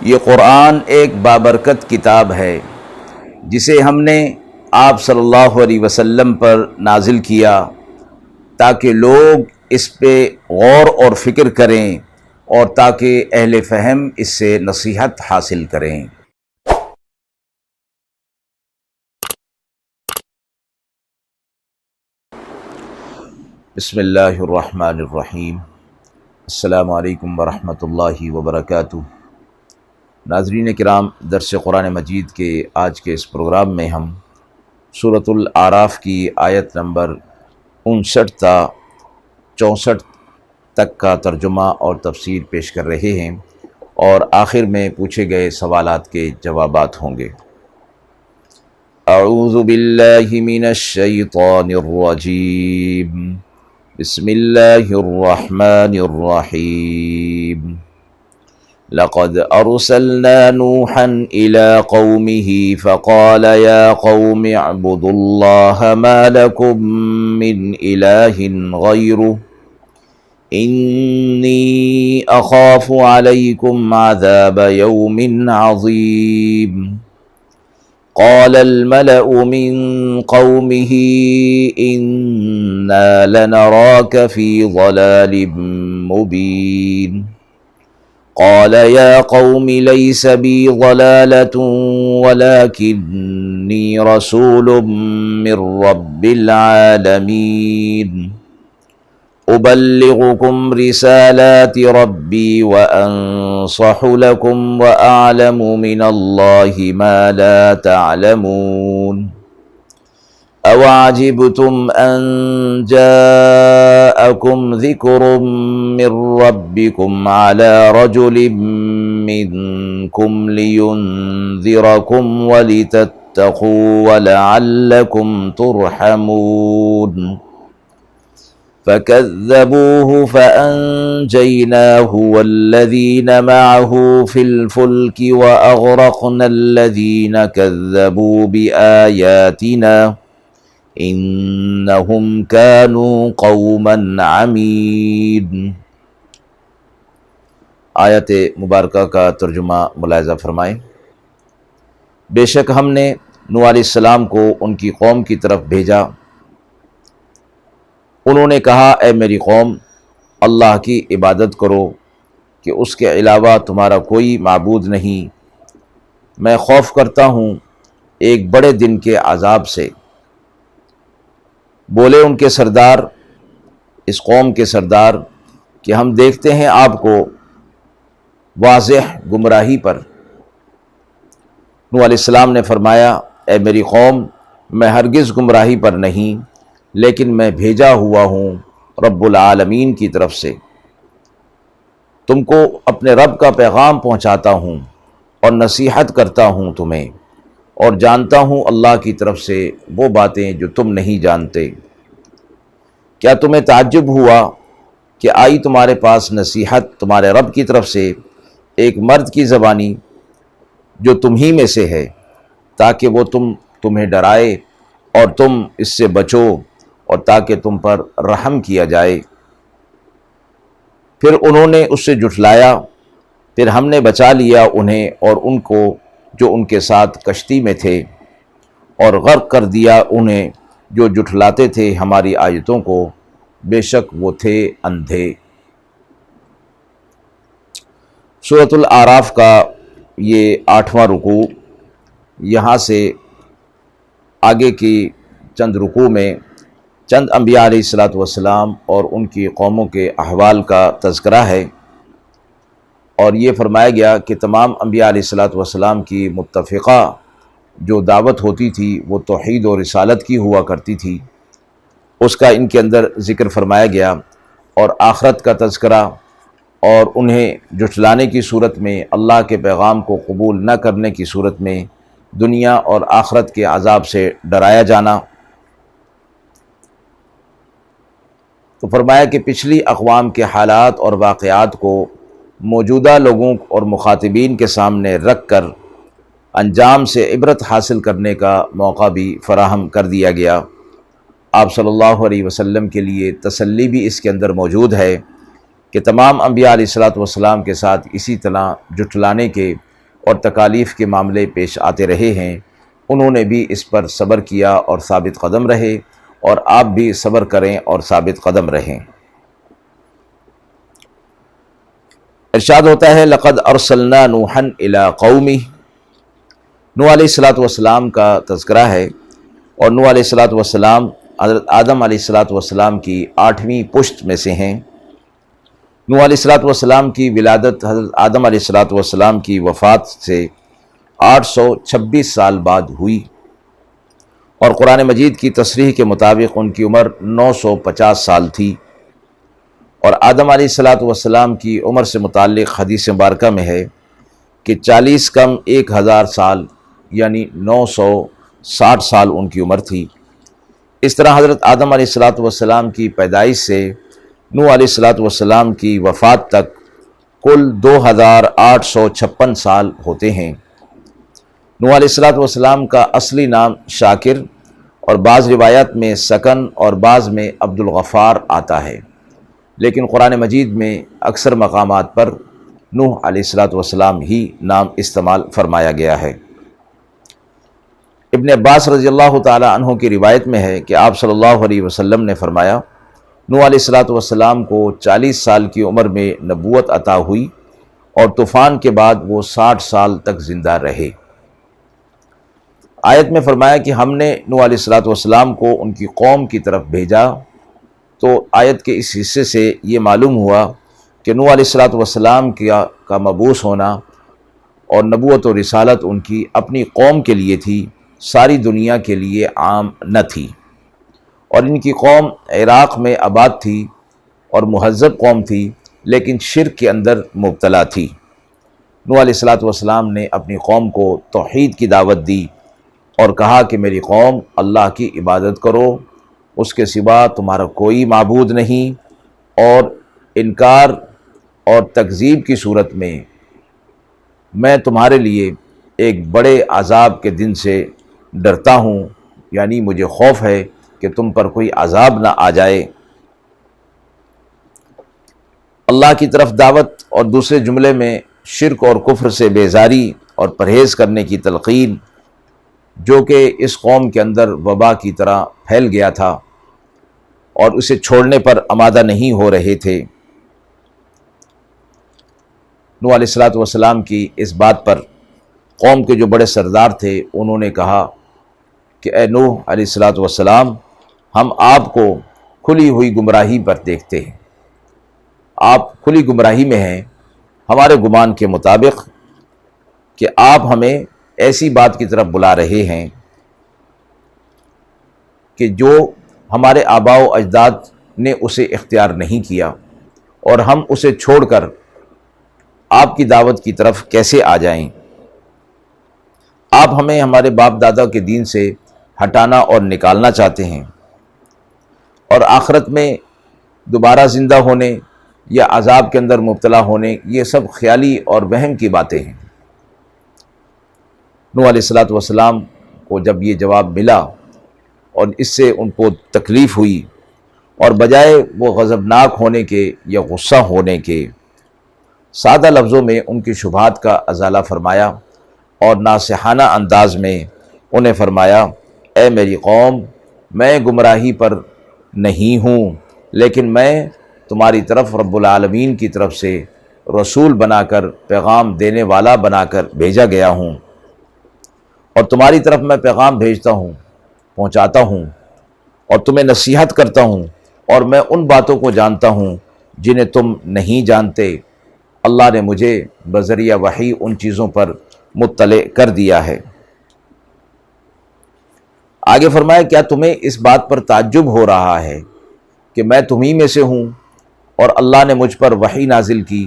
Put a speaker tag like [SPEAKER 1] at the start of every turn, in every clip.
[SPEAKER 1] یہ قرآن ایک بابرکت کتاب ہے جسے ہم نے آپ صلی اللہ علیہ وسلم پر نازل کیا تاکہ لوگ اس پہ غور اور فکر کریں اور تاکہ اہل فہم اس سے نصیحت حاصل کریں۔ بسم اللہ الرحمن الرحیم۔ السلام علیکم ورحمۃ اللہ وبرکاتہ۔ ناظرین کرام، درس قرآن مجید کے آج کے اس پروگرام میں ہم سورۃ الاعراف کی آیت نمبر 59 تا 64 تک کا ترجمہ اور تفسیر پیش کر رہے ہیں، اور آخر میں پوچھے گئے سوالات کے جوابات ہوں گے۔ اعوذ باللہ من الشیطان الرجیم، بسم اللہ الرحمن الرحیم۔ لقد أرسلنا نوحا إلى قومه فقال يا قوم اعبدوا الله ما لكم من إله غيره إني أخاف عليكم عذاب يوم عظيم۔ قال الملأ من قومه إنا لنراك في ضلال مبين۔ قال يا قوم ليس بي ضلالة ولكني رسول من رب العالمين أبلغكم رسالات ربي وأنصح لكم وأعلم من الله ما لا تعلمون أوعجبتم أن جاءكم ذكر من ربكم على رجل منكم لينذركم ولتتقوا ولعلكم ترحمون فكذبوه فأنجيناه والذين معه في الفلك وأغرقنا الذين كذبوا بآياتنا انہم کانوا قوما عمین۔ آیت مبارکہ کا ترجمہ ملاحظہ فرمائیں۔ بے شک ہم نے نوح علیہ السلام کو ان کی قوم کی طرف بھیجا۔ انہوں نے کہا، اے میری قوم، اللہ کی عبادت کرو کہ اس کے علاوہ تمہارا کوئی معبود نہیں۔ میں خوف کرتا ہوں ایک بڑے دن کے عذاب سے۔ بولے ان کے سردار، اس قوم کے سردار، کہ ہم دیکھتے ہیں آپ کو واضح گمراہی پر۔ نوح علیہ السلام نے فرمایا، اے میری قوم، میں ہرگز گمراہی پر نہیں، لیکن میں بھیجا ہوا ہوں رب العالمین کی طرف سے۔ تم کو اپنے رب کا پیغام پہنچاتا ہوں اور نصیحت کرتا ہوں تمہیں، اور جانتا ہوں اللہ کی طرف سے وہ باتیں جو تم نہیں جانتے۔ کیا تمہیں تعجب ہوا کہ آئی تمہارے پاس نصیحت تمہارے رب کی طرف سے ایک مرد کی زبانی جو تم ہی میں سے ہے، تاکہ وہ تمہیں ڈرائے اور تم اس سے بچو، اور تاکہ تم پر رحم کیا جائے۔ پھر انہوں نے اس سے جھٹلایا، پھر ہم نے بچا لیا انہیں اور ان کو جو ان کے ساتھ کشتی میں تھے، اور غرق کر دیا انہیں جو جھٹلاتے تھے ہماری آیتوں کو، بے شک وہ تھے اندھے۔ سورۃ الاعراف کا یہ 8واں رکوع، یہاں سے آگے کی چند رکوع میں چند انبیاء علیہ الصلاۃ والسلام اور ان کی قوموں کے احوال کا تذکرہ ہے، اور یہ فرمایا گیا کہ تمام انبیاء علیہ الصلاۃ والسلام کی متفقہ جو دعوت ہوتی تھی وہ توحید و رسالت کی ہوا کرتی تھی، اس کا ان کے اندر ذکر فرمایا گیا، اور آخرت کا تذکرہ، اور انہیں جھٹلانے کی صورت میں، اللہ کے پیغام کو قبول نہ کرنے کی صورت میں دنیا اور آخرت کے عذاب سے ڈرایا جانا۔ تو فرمایا کہ پچھلی اقوام کے حالات اور واقعات کو موجودہ لوگوں اور مخاطبین کے سامنے رکھ کر انجام سے عبرت حاصل کرنے کا موقع بھی فراہم کر دیا گیا۔ آپ صلی اللہ علیہ وسلم کے لیے تسلی بھی اس کے اندر موجود ہے کہ تمام انبیاء علیہ الصلاۃ والسلام کے ساتھ اسی طرح جھٹلانے کے اور تکالیف کے معاملے پیش آتے رہے ہیں، انہوں نے بھی اس پر صبر کیا اور ثابت قدم رہے، اور آپ بھی صبر کریں اور ثابت قدم رہیں۔ ارشاد ہوتا ہے لقد ارسلنا نوحا الی قومہ، نوح علیہ السلام کا تذکرہ ہے، اور نوح علیہ السلام حضرت آدم علیہ السلام کی 8ویں پشت میں سے ہیں۔ نوح علیہ السلام کی ولادت حضرت آدم علیہ السلام کی وفات سے 826 سال بعد ہوئی، اور قرآن مجید کی تصریح کے مطابق ان کی عمر 950 سال تھی، اور آدم علیہ السلام کی عمر سے متعلق حدیث مبارکہ میں ہے کہ 40 کم 1000 سال یعنی 960 سال ان کی عمر تھی۔ اس طرح حضرت آدم علیہ السلام کی پیدائش سے نوح علیہ السلام کی وفات تک کل 2856 سال ہوتے ہیں۔ نوح علیہ السلام کا اصلی نام شاکر اور بعض روایات میں سکن اور بعض میں عبد الغفار آتا ہے، لیکن قرآن مجید میں اکثر مقامات پر نوح علیہ السلام ہی نام استعمال فرمایا گیا ہے۔ ابن عباس رضی اللہ تعالی عنہ کی روایت میں ہے کہ آپ صلی اللہ علیہ وسلم نے فرمایا نوح علیہ السلام کو 40 سال کی عمر میں نبوت عطا ہوئی، اور طوفان کے بعد وہ 60 سال تک زندہ رہے۔ آیت میں فرمایا کہ ہم نے نوح علیہ السلام کو ان کی قوم کی طرف بھیجا، تو آیت کے اس حصے سے یہ معلوم ہوا کہ نوح علیہ السلام کا مبعوث ہونا اور نبوت و رسالت ان کی اپنی قوم کے لیے تھی، ساری دنیا کے لیے عام نہ تھی، اور ان کی قوم عراق میں آباد تھی اور مہذب قوم تھی، لیکن شرک کے اندر مبتلا تھی۔ نوح علیہ السلام نے اپنی قوم کو توحید کی دعوت دی اور کہا کہ میری قوم اللہ کی عبادت کرو، اس کے سوا تمہارا کوئی معبود نہیں، اور انکار اور تکذیب کی صورت میں تمہارے لیے ایک بڑے عذاب کے دن سے ڈرتا ہوں، یعنی مجھے خوف ہے کہ تم پر کوئی عذاب نہ آ جائے۔ اللہ کی طرف دعوت اور دوسرے جملے میں شرک اور کفر سے بیزاری اور پرہیز کرنے کی تلقین، جو کہ اس قوم کے اندر وبا کی طرح پھیل گیا تھا اور اسے چھوڑنے پر آمادہ نہیں ہو رہے تھے۔ نوح علیہ السلام کی اس بات پر قوم کے جو بڑے سردار تھے انہوں نے کہا کہ اے نوح علیہ السلام، ہم آپ کو کھلی ہوئی گمراہی پر دیکھتے ہیں، آپ کھلی گمراہی میں ہیں ہمارے گمان کے مطابق کہ آپ ہمیں ایسی بات کی طرف بلا رہے ہیں کہ جو ہمارے آباء و اجداد نے اسے اختیار نہیں کیا، اور ہم اسے چھوڑ کر آپ کی دعوت کی طرف کیسے آ جائیں؟ آپ ہمیں ہمارے باپ دادا کے دین سے ہٹانا اور نکالنا چاہتے ہیں، اور آخرت میں دوبارہ زندہ ہونے یا عذاب کے اندر مبتلا ہونے، یہ سب خیالی اور وہم کی باتیں ہیں۔ نوح علیہ السلام کو جب یہ جواب ملا اور اس سے ان کو تکلیف ہوئی، اور بجائے وہ غضبناک ہونے کے یا غصہ ہونے کے، سادہ لفظوں میں ان کی شبہات کا ازالہ فرمایا، اور ناصحانہ انداز میں انہیں فرمایا اے میری قوم، میں گمراہی پر نہیں ہوں، لیکن میں تمہاری طرف رب العالمین کی طرف سے رسول بنا کر، پیغام دینے والا بنا کر بھیجا گیا ہوں، اور تمہاری طرف میں پیغام بھیجتا ہوں، پہنچاتا ہوں، اور تمہیں نصیحت کرتا ہوں، اور میں ان باتوں کو جانتا ہوں جنہیں تم نہیں جانتے۔ اللہ نے مجھے بذریعہ وحی ان چیزوں پر مطلع کر دیا ہے۔ آگے فرمایا کیا تمہیں اس بات پر تعجب ہو رہا ہے کہ میں تمہیں میں سے ہوں، اور اللہ نے مجھ پر وحی نازل کی،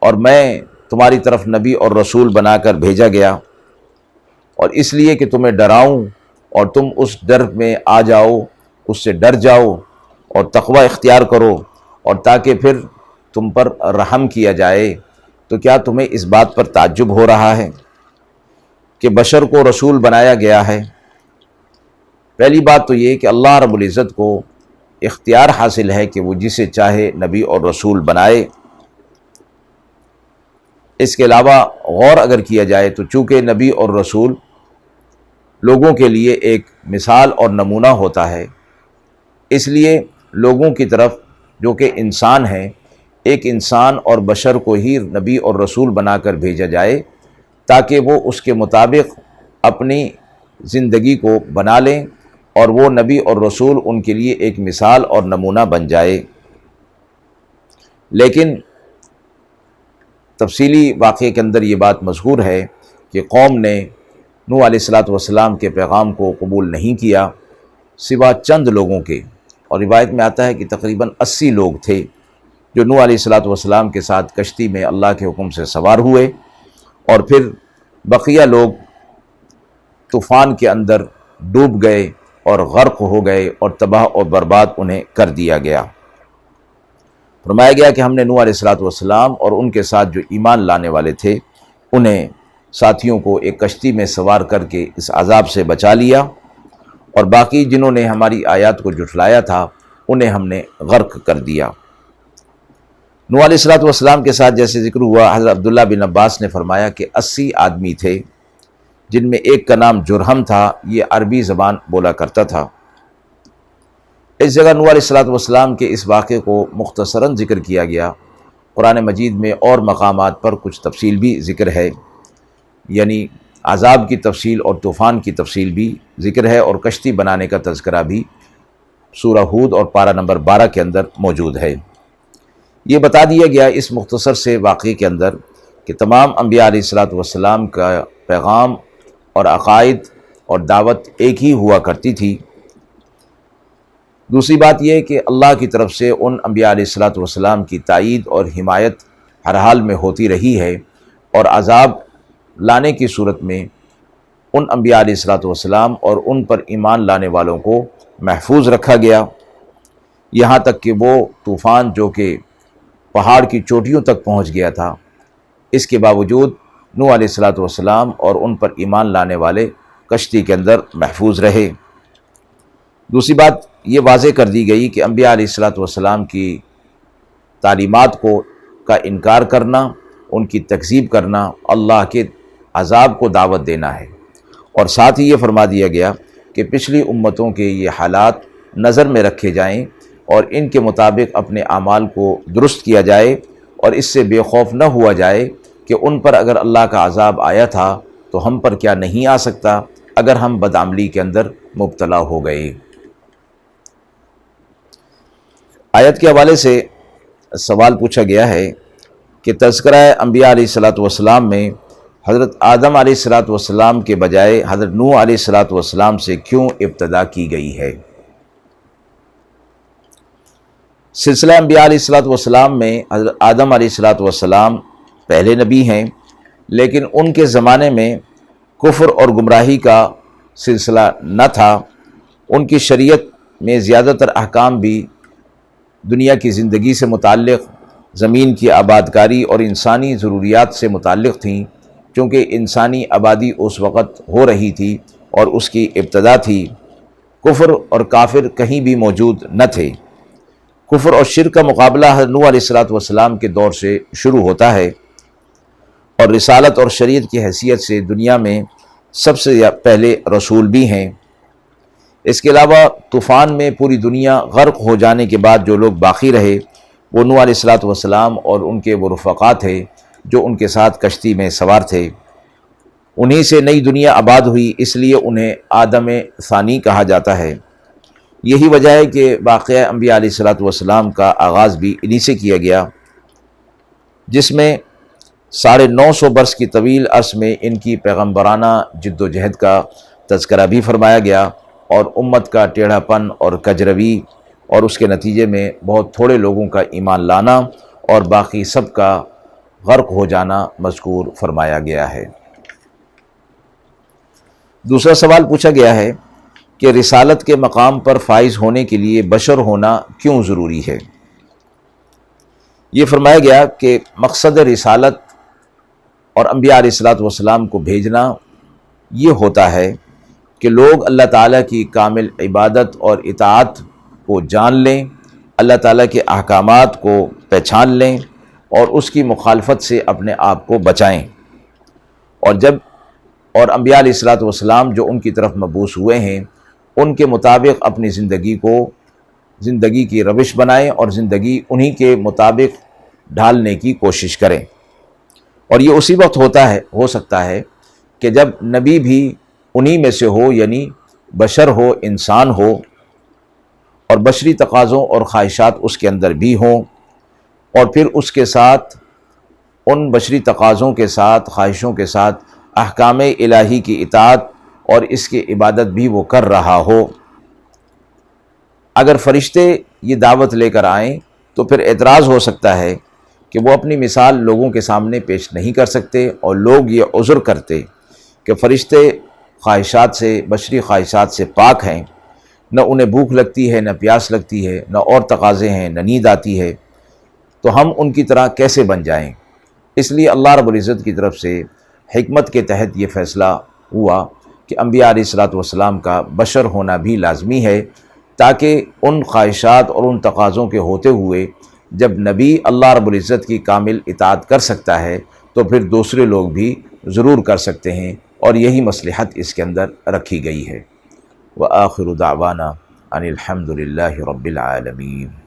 [SPEAKER 1] اور میں تمہاری طرف نبی اور رسول بنا کر بھیجا گیا، اور اس لیے کہ تمہیں ڈراؤں اور تم اس ڈر میں آ جاؤ، اس سے ڈر جاؤ اور تقوی اختیار کرو، اور تاکہ پھر تم پر رحم کیا جائے۔ تو کیا تمہیں اس بات پر تعجب ہو رہا ہے کہ بشر کو رسول بنایا گیا ہے؟ پہلی بات تو یہ کہ اللہ رب العزت کو اختیار حاصل ہے کہ وہ جسے چاہے نبی اور رسول بنائے، اس کے علاوہ غور اگر کیا جائے تو چونکہ نبی اور رسول لوگوں کے لیے ایک مثال اور نمونہ ہوتا ہے، اس لیے لوگوں کی طرف جو کہ انسان ہیں، ایک انسان اور بشر کو ہی نبی اور رسول بنا کر بھیجا جائے تاکہ وہ اس کے مطابق اپنی زندگی کو بنا لیں اور وہ نبی اور رسول ان کے لیے ایک مثال اور نمونہ بن جائے۔ لیکن تفصیلی واقعے کے اندر یہ بات مذکور ہے کہ قوم نے نوح علیہ السلام کے پیغام کو قبول نہیں کیا سوا چند لوگوں کے، اور روایت میں آتا ہے کہ تقریباً 80 لوگ تھے جو نوح علیہ السلام کے ساتھ کشتی میں اللہ کے حکم سے سوار ہوئے، اور پھر بقیہ لوگ طوفان کے اندر ڈوب گئے اور غرق ہو گئے اور تباہ اور برباد انہیں کر دیا گیا۔ فرمایا گیا کہ ہم نے نوح علیہ السلام اور ان کے ساتھ جو ایمان لانے والے تھے انہیں ساتھیوں کو ایک کشتی میں سوار کر کے اس عذاب سے بچا لیا، اور باقی جنہوں نے ہماری آیات کو جھٹلایا تھا انہیں ہم نے غرق کر دیا۔ نوح علیہ السلام کے ساتھ جیسے ذکر ہوا، حضرت عبداللہ بن عباس نے فرمایا کہ 80 آدمی تھے جن میں ایک کا نام جرہم تھا، یہ عربی زبان بولا کرتا تھا۔ اس جگہ نوح علیہ السلام کے اس واقعے کو مختصراً ذکر کیا گیا۔ قرآن مجید میں اور مقامات پر کچھ تفصیل بھی ذکر ہے، یعنی عذاب کی تفصیل اور طوفان کی تفصیل بھی ذکر ہے، اور کشتی بنانے کا تذکرہ بھی سورہ ہود اور پارہ نمبر 12 کے اندر موجود ہے۔ یہ بتا دیا گیا اس مختصر سے واقعے کے اندر کہ تمام انبیاء علیہ السلام کا پیغام اور عقائد اور دعوت ایک ہی ہوا کرتی تھی۔ دوسری بات یہ کہ اللہ کی طرف سے ان انبیاء علیہ السلام کی تائید اور حمایت ہر حال میں ہوتی رہی ہے، اور عذاب لانے کی صورت میں ان انبیاء علیہ السلام اور ان پر ایمان لانے والوں کو محفوظ رکھا گیا، یہاں تک کہ وہ طوفان جو کہ پہاڑ کی چوٹیوں تک پہنچ گیا تھا، اس کے باوجود نوح علیہ السلام اور ان پر ایمان لانے والے کشتی کے اندر محفوظ رہے۔ دوسری بات یہ واضح کر دی گئی کہ انبیاء علیہ السلام کی تعلیمات کا انکار کرنا، ان کی تکذیب کرنا، اللہ کے عذاب کو دعوت دینا ہے، اور ساتھ ہی یہ فرما دیا گیا کہ پچھلی امتوں کے یہ حالات نظر میں رکھے جائیں اور ان کے مطابق اپنے اعمال کو درست کیا جائے، اور اس سے بے خوف نہ ہوا جائے کہ ان پر اگر اللہ کا عذاب آیا تھا تو ہم پر کیا نہیں آ سکتا اگر ہم بدعملی کے اندر مبتلا ہو گئے۔ آیت کے حوالے سے سوال پوچھا گیا ہے کہ تذکرہ انبیاء علیہ السلام میں حضرت آدم علیہ السلام کے بجائے حضرت نوح علیہ السلام سے کیوں ابتدا کی گئی ہے؟ سلسلہ انبیاء علیہ السلام میں حضرت آدم علیہ السلام پہلے نبی ہیں، لیکن ان کے زمانے میں کفر اور گمراہی کا سلسلہ نہ تھا۔ ان کی شریعت میں زیادہ تر احکام بھی دنیا کی زندگی سے متعلق، زمین کی آباد کاری اور انسانی ضروریات سے متعلق تھیں، چونکہ انسانی آبادی اس وقت ہو رہی تھی اور اس کی ابتدا تھی۔ کفر اور کافر کہیں بھی موجود نہ تھے۔ کفر اور شرک کا مقابلہ حضرت نوح علیہ السلام کے دور سے شروع ہوتا ہے، اور رسالت اور شریعت کی حیثیت سے دنیا میں سب سے پہلے رسول بھی ہیں۔ اس کے علاوہ طوفان میں پوری دنیا غرق ہو جانے کے بعد جو لوگ باقی رہے وہ نوح علیہ السلام اور ان کے وہ رفقا تھے جو ان کے ساتھ کشتی میں سوار تھے۔ انہی سے نئی دنیا آباد ہوئی، اس لیے انہیں آدم ثانی کہا جاتا ہے۔ یہی وجہ ہے کہ واقعہ انبیاء علیہ السلام کا آغاز بھی انہی سے کیا گیا، جس میں 950 برس کی طویل عرص میں ان کی پیغمبرانہ جد و جہد کا تذکرہ بھی فرمایا گیا، اور امت کا ٹیڑھا پن اور کجروی اور اس کے نتیجے میں بہت تھوڑے لوگوں کا ایمان لانا اور باقی سب کا غرق ہو جانا مذکور فرمایا گیا ہے۔ دوسرا سوال پوچھا گیا ہے کہ رسالت کے مقام پر فائز ہونے کے لیے بشر ہونا کیوں ضروری ہے؟ یہ فرمایا گیا کہ مقصد رسالت اور انبیاء علیہ السلام کو بھیجنا یہ ہوتا ہے کہ لوگ اللہ تعالیٰ کی کامل عبادت اور اطاعت کو جان لیں، اللہ تعالیٰ کے احکامات کو پہچان لیں اور اس کی مخالفت سے اپنے آپ کو بچائیں، اور انبیاء علیہ الصلوۃ والسلام جو ان کی طرف مبعوث ہوئے ہیں ان کے مطابق اپنی زندگی کی روش بنائیں اور زندگی انہی کے مطابق ڈھالنے کی کوشش کریں۔ اور یہ اسی وقت ہو سکتا ہے کہ جب نبی بھی انہی میں سے ہو، یعنی بشر ہو، انسان ہو، اور بشری تقاضوں اور خواہشات اس کے اندر بھی ہوں، اور پھر اس کے ساتھ ان بشری تقاضوں کے ساتھ، خواہشوں کے ساتھ احکام الہی کی اطاعت اور اس کی عبادت بھی وہ کر رہا ہو۔ اگر فرشتے یہ دعوت لے کر آئیں تو پھر اعتراض ہو سکتا ہے کہ وہ اپنی مثال لوگوں کے سامنے پیش نہیں کر سکتے، اور لوگ یہ عذر کرتے کہ فرشتے خواہشات سے، بشری خواہشات سے پاک ہیں، نہ انہیں بھوک لگتی ہے، نہ پیاس لگتی ہے، نہ اور تقاضے ہیں، نہ نیند آتی ہے، تو ہم ان کی طرح کیسے بن جائیں؟ اس لیے اللہ رب العزت کی طرف سے حکمت کے تحت یہ فیصلہ ہوا کہ انبیاء علیہ الصلوۃ والسلام کا بشر ہونا بھی لازمی ہے، تاکہ ان خواہشات اور ان تقاضوں کے ہوتے ہوئے جب نبی اللہ رب العزت کی کامل اطاعت کر سکتا ہے تو پھر دوسرے لوگ بھی ضرور کر سکتے ہیں، اور یہی مصلحت اس کے اندر رکھی گئی ہے۔ وآخر دعوانا ان الحمد للہ رب العالمین۔